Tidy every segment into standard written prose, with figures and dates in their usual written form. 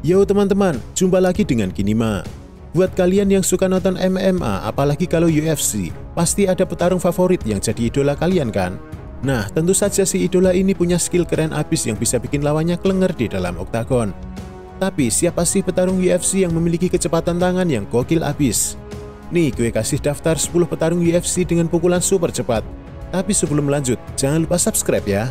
Yo teman-teman, jumpa lagi dengan Kinima. Buat kalian yang suka nonton MMA, apalagi kalau UFC, pasti ada petarung favorit yang jadi idola kalian kan? Nah, tentu saja si idola ini punya skill keren abis yang bisa bikin lawannya klenger di dalam oktagon. Tapi siapa sih petarung UFC yang memiliki kecepatan tangan yang gokil abis? Nih, gue kasih daftar 10 petarung UFC dengan pukulan super cepat. Tapi sebelum lanjut, jangan lupa subscribe ya.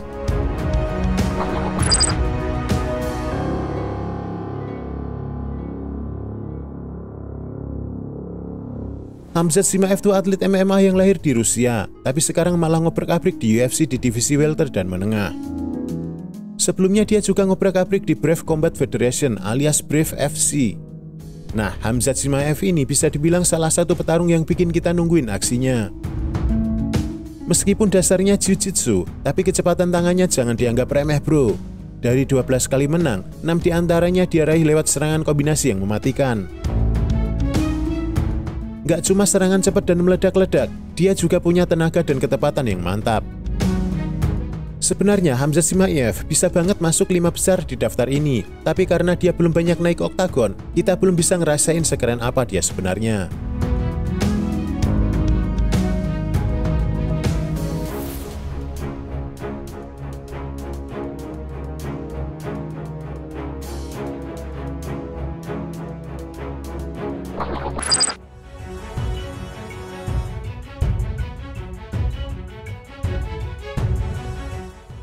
Khamzat Chimaev itu atlet MMA yang lahir di Rusia, tapi sekarang malah ngobrak-abrik di UFC di divisi welter dan menengah. Sebelumnya dia juga ngobrak-abrik di Brave Combat Federation alias Brave FC. Nah, Khamzat Chimaev ini bisa dibilang salah satu petarung yang bikin kita nungguin aksinya. Meskipun dasarnya jiu-jitsu, tapi kecepatan tangannya jangan dianggap remeh bro. Dari 12 kali menang, 6 diantaranya dia raih lewat serangan kombinasi yang mematikan. Gak cuma serangan cepat dan meledak-ledak, dia juga punya tenaga dan ketepatan yang mantap. Sebenarnya Khamzat Chimaev bisa banget masuk 5 besar di daftar ini, tapi karena dia belum banyak naik oktagon, kita belum bisa ngerasain sekeren apa dia sebenarnya.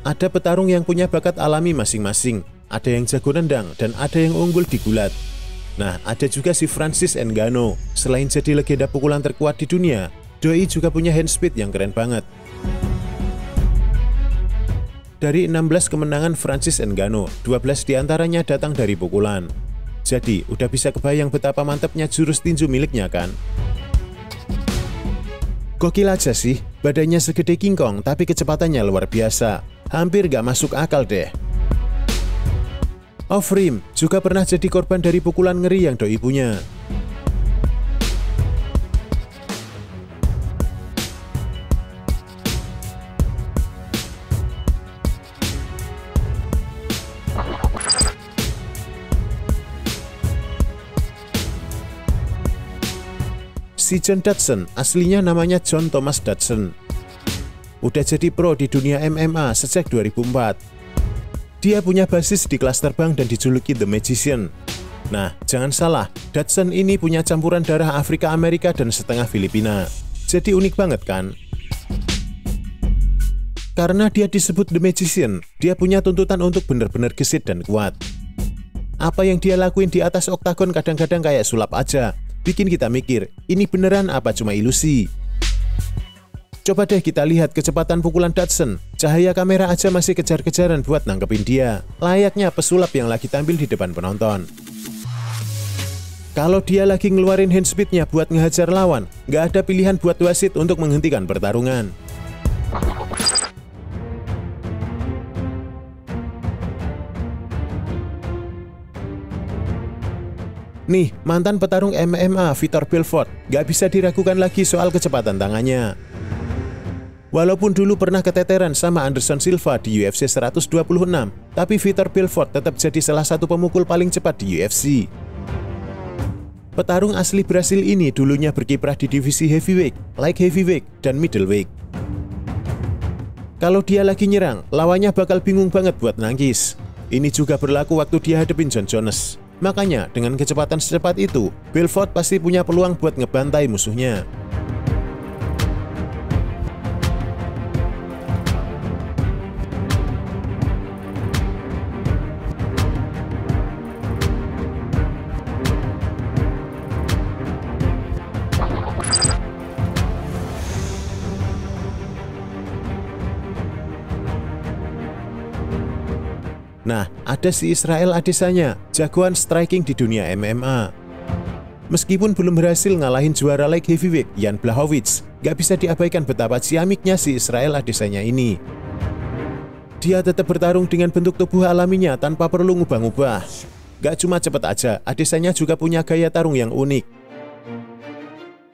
Ada petarung yang punya bakat alami masing-masing, ada yang jago nendang, dan ada yang unggul di gulat. Nah, ada juga si Francis Ngannou. Selain jadi legenda pukulan terkuat di dunia, doi juga punya hand speed yang keren banget. Dari 16 kemenangan Francis Ngannou, 12 diantaranya datang dari pukulan. Jadi, udah bisa kebayang betapa mantapnya jurus tinju miliknya kan? Gokil aja sih, badannya segede King Kong tapi kecepatannya luar biasa. Hampir gak masuk akal deh. Overeem juga pernah jadi korban dari pukulan ngeri yang doi punya. Si John Dodson, aslinya namanya John Thomas Dodson. Udah jadi pro di dunia MMA sejak 2004. Dia punya basis di kelas terbang dan dijuluki The Magician. Nah, jangan salah, Dodson ini punya campuran darah Afrika Amerika dan setengah Filipina. Jadi unik banget kan? Karena dia disebut The Magician, dia punya tuntutan untuk benar-benar gesit dan kuat. Apa yang dia lakuin di atas oktagon kadang-kadang kayak sulap aja, bikin kita mikir, ini beneran apa cuma ilusi? Coba deh kita lihat kecepatan pukulan Dodson. Cahaya kamera aja masih kejar-kejaran buat nangkepin dia. Layaknya pesulap yang lagi tampil di depan penonton. Kalau dia lagi ngeluarin hand speednya buat ngehajar lawan, nggak ada pilihan buat wasit untuk menghentikan pertarungan. Nih, mantan petarung MMA Vitor Belfort, nggak bisa diragukan lagi soal kecepatan tangannya. Walaupun dulu pernah keteteran sama Anderson Silva di UFC 126, tapi Vitor Belfort tetap jadi salah satu pemukul paling cepat di UFC. Petarung asli Brasil ini dulunya berkiprah di divisi heavyweight, light heavyweight, dan middleweight. Kalau dia lagi nyerang, lawannya bakal bingung banget buat nangkis. Ini juga berlaku waktu dia hadepin John Jones. Makanya, dengan kecepatan secepat itu, Belfort pasti punya peluang buat ngebantai musuhnya. Nah, ada si Israel Adesanya, jagoan striking di dunia MMA. Meskipun belum berhasil ngalahin juara light heavyweight Jan Blachowicz, gak bisa diabaikan betapa ciamiknya si Israel Adesanya ini. Dia tetap bertarung dengan bentuk tubuh alaminya tanpa perlu ngubah-ngubah. Gak cuma cepet aja, Adesanya juga punya gaya tarung yang unik.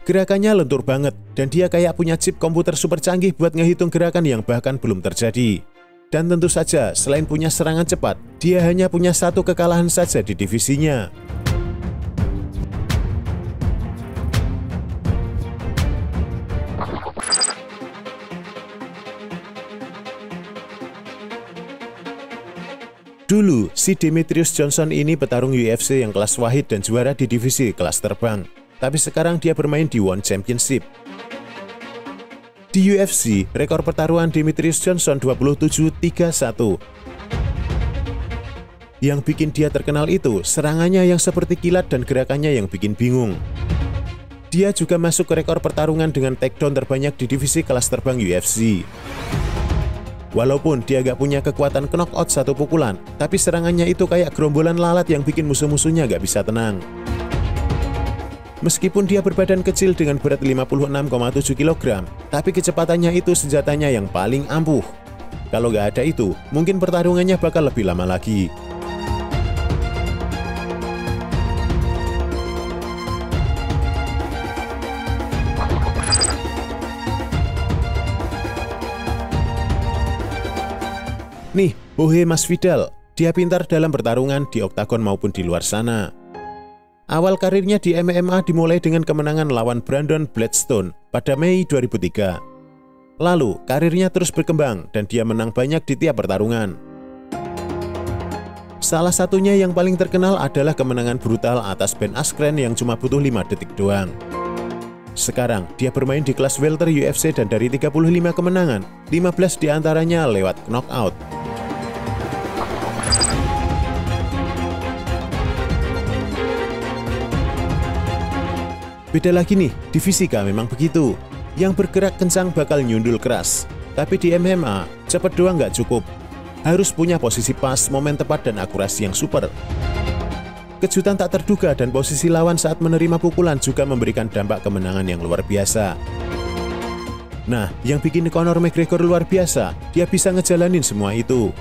Gerakannya lentur banget, dan dia kayak punya chip komputer super canggih buat ngehitung gerakan yang bahkan belum terjadi. Dan tentu saja, selain punya serangan cepat, dia hanya punya satu kekalahan saja di divisinya. Dulu, si Demetrius Johnson ini petarung UFC yang kelas wahid dan juara di divisi kelas terbang. Tapi sekarang dia bermain di One Championship. Di UFC, rekor pertarungan Demetrius Johnson 27-31. Yang bikin dia terkenal itu serangannya yang seperti kilat dan gerakannya yang bikin bingung. Dia juga masuk ke rekor pertarungan dengan takedown terbanyak di divisi kelas terbang UFC. Walaupun dia gak punya kekuatan knockout satu pukulan, tapi serangannya itu kayak gerombolan lalat yang bikin musuh-musuhnya gak bisa tenang. Meskipun dia berbadan kecil dengan berat 56,7 kg, tapi kecepatannya itu senjatanya yang paling ampuh. Kalau gak ada itu, mungkin pertarungannya bakal lebih lama lagi. Nih, Jorge Masvidal, dia pintar dalam pertarungan di oktagon maupun di luar sana. Awal karirnya di MMA dimulai dengan kemenangan lawan Brandon Bledstone pada Mei 2003. Lalu, karirnya terus berkembang dan dia menang banyak di tiap pertarungan. Salah satunya yang paling terkenal adalah kemenangan brutal atas Ben Askren yang cuma butuh 5 detik doang. Sekarang, dia bermain di kelas welter UFC dan dari 35 kemenangan, 15 diantaranya lewat knockout. Beda lagi nih, di fisika memang begitu. Yang bergerak kencang bakal nyundul keras. Tapi di MMA, cepat doang nggak cukup. Harus punya posisi pas, momen tepat, dan akurasi yang super. Kejutan tak terduga dan posisi lawan saat menerima pukulan juga memberikan dampak kemenangan yang luar biasa. Nah, yang bikin Conor McGregor luar biasa, dia bisa ngejalanin semua itu.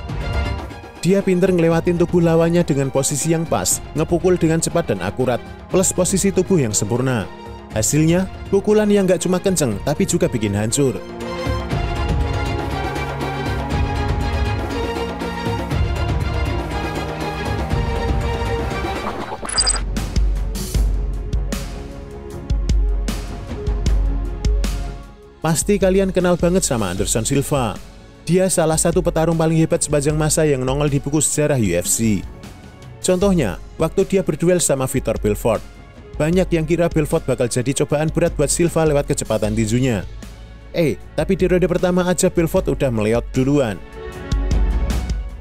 Dia pinter ngelewatin tubuh lawannya dengan posisi yang pas, ngepukul dengan cepat dan akurat, plus posisi tubuh yang sempurna. Hasilnya, pukulan yang gak cuma kenceng, tapi juga bikin hancur. Pasti kalian kenal banget sama Anderson Silva. Dia salah satu petarung paling hebat sepanjang masa yang nongol di buku sejarah UFC. Contohnya, waktu dia berduel sama Vitor Belfort. Banyak yang kira Belfort bakal jadi cobaan berat buat Silva lewat kecepatan tinjunya. Tapi di ronde pertama aja Belfort udah meleot duluan.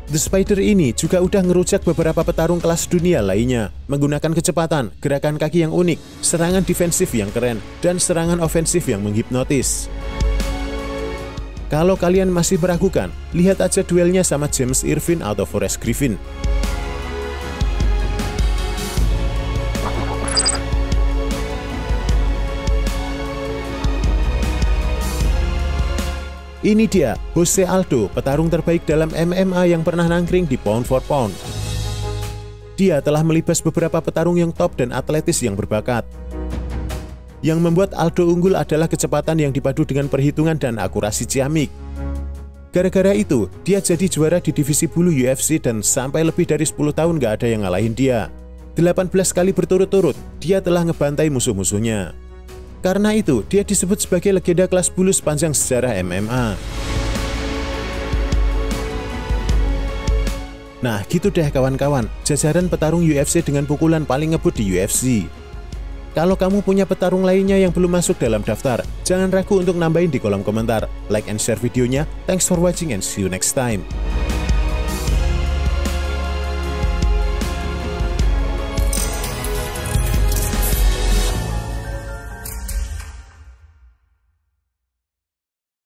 The Spider ini juga udah ngerujak beberapa petarung kelas dunia lainnya, menggunakan kecepatan, gerakan kaki yang unik, serangan defensif yang keren, dan serangan ofensif yang menghipnotis. Kalau kalian masih meragukan, lihat aja duelnya sama James Irvin atau Forrest Griffin. Ini dia, Jose Aldo, petarung terbaik dalam MMA yang pernah nangkring di pound for pound. Dia telah melibas beberapa petarung yang top dan atletis yang berbakat. Yang membuat Aldo unggul adalah kecepatan yang dipadu dengan perhitungan dan akurasi ciamik. Gara-gara itu, dia jadi juara di divisi bulu UFC dan sampai lebih dari 10 tahun gak ada yang ngalahin dia. 18 kali berturut-turut, dia telah ngebantai musuh-musuhnya. Karena itu, dia disebut sebagai legenda kelas bulu sepanjang sejarah MMA. Nah, gitu deh kawan-kawan, jajaran petarung UFC dengan pukulan paling ngebut di UFC. Kalau kamu punya petarung lainnya yang belum masuk dalam daftar, jangan ragu untuk nambahin di kolom komentar. Like and share videonya. Thanks for watching and see you next time.